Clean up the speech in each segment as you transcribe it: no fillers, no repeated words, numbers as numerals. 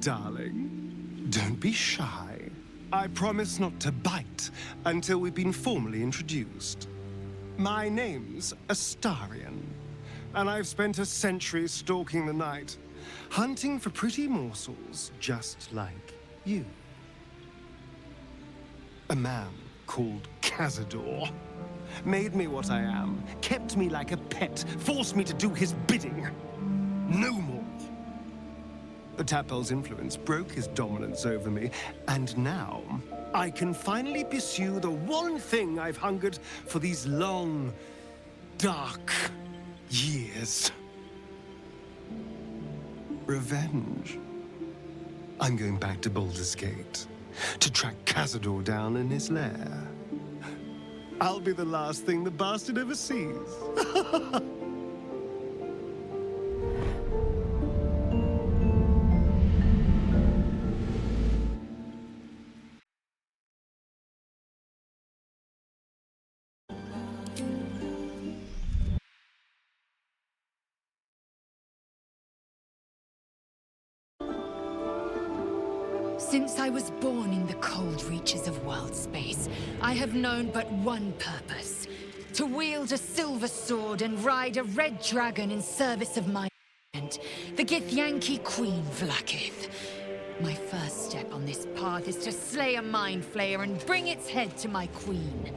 darling. Don't be shy. I promise not to bite until we've been formally introduced. My name's Astarion, and I've spent a century stalking the night, hunting for pretty morsels just like you. A man called Cazador made me what I am, kept me like a pet, forced me to do his bidding. No more. The Tadpole's influence broke his dominance over me, and now I can finally pursue the one thing I've hungered for these long, dark years. Revenge. I'm going back to Baldur's Gate to track Cazador down in his lair. I'll be the last thing the bastard ever sees. Since I was born in the cold reaches of world space, I have known but one purpose: to wield a silver sword and ride a red dragon in service of my and the Githyanki Queen Vlaakith. My first step on this path is to slay a mind flayer and bring its head to my queen.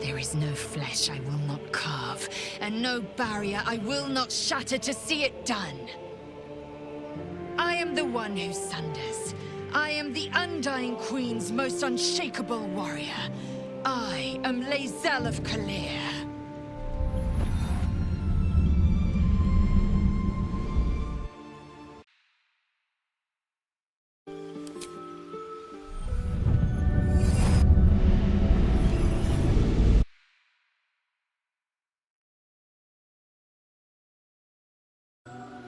There is no flesh I will not carve, and no barrier I will not shatter to see it done. I am the one who sunders. I am the Undying Queen's most unshakable warrior. I am Lae'zel of Kalir.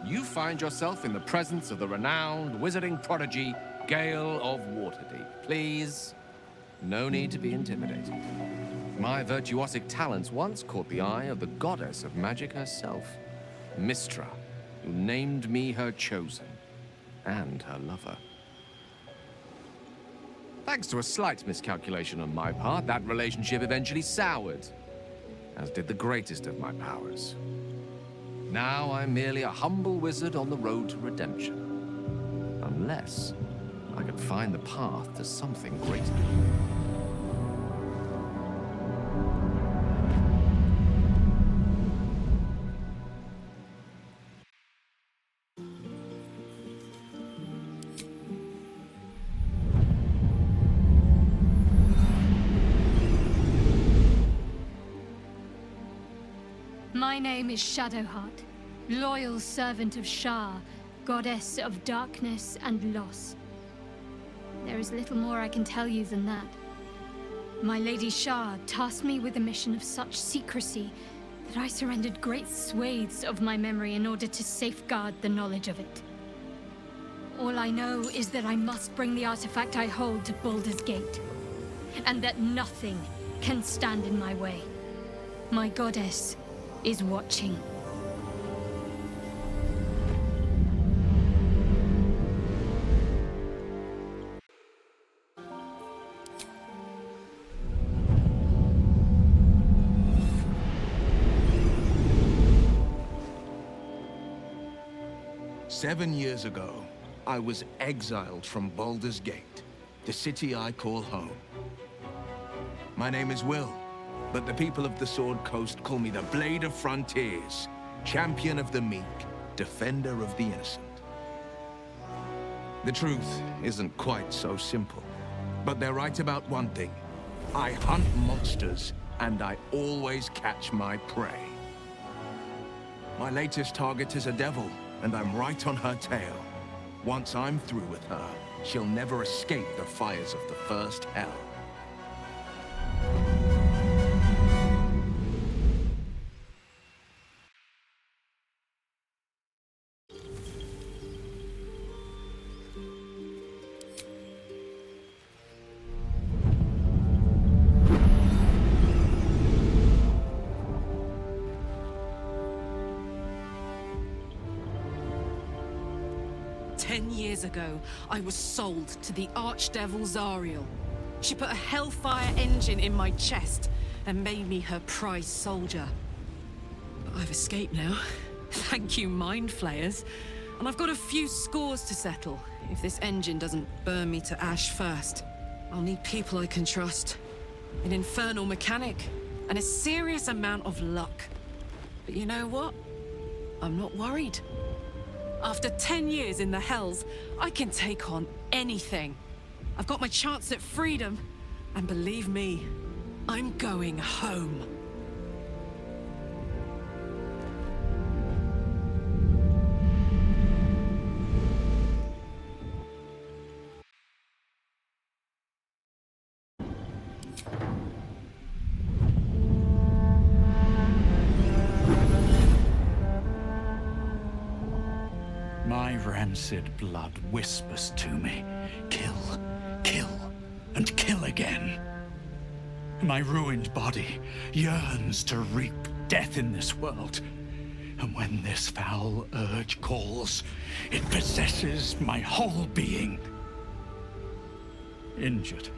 You find yourself in the presence of the renowned wizarding prodigy, Gale of Waterdeep. Please, no need to be intimidated. My virtuosic talents once caught the eye of the goddess of magic herself, Mystra, who named me her chosen, and her lover. Thanks to a slight miscalculation on my part, that relationship eventually soured, as did the greatest of my powers. Now I'm merely a humble wizard on the road to redemption. Unless I can find the path to something greater. My name is Shadowheart, loyal servant of Shar, goddess of darkness and loss. There is little more I can tell you than that. My Lady Shar tasked me with a mission of such secrecy that I surrendered great swathes of my memory in order to safeguard the knowledge of it. All I know is that I must bring the artifact I hold to Baldur's Gate, and that nothing can stand in my way. My goddess is watching. "7 years ago, I was exiled from Baldur's Gate, the city I call home. My name is Wyll, but the people of the Sword Coast call me the Blade of Frontiers, champion of the meek, defender of the innocent. The truth isn't quite so simple, but they're right about one thing. I hunt monsters, and I always catch my prey. My latest target is a devil, and I'm right on her tail. Once I'm through with her, she'll never escape the fires of the first hell." years ago, I was sold to the Archdevil Zariel. She put a Hellfire engine in my chest and made me her prize soldier. But I've escaped now. Thank you, Mind Flayers. And I've got a few scores to settle. If this engine doesn't burn me to ash first, I'll need people I can trust. An infernal mechanic, and a serious amount of luck. But you know what? I'm not worried. After 10 years in the Hells, I can take on anything. I've got my chance at freedom, and believe me, I'm going home. My rancid blood whispers to me, kill, kill, and kill again. My ruined body yearns to reap death in this world. And when this foul urge calls, it possesses my whole being. Injured,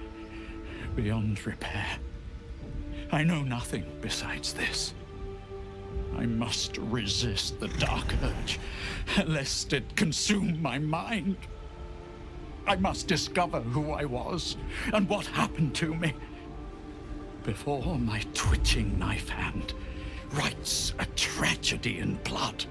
beyond repair. I know nothing besides this. I must resist the dark urge, lest it consume my mind. I must discover who I was, and what happened to me, before my twitching knife hand writes a tragedy in blood.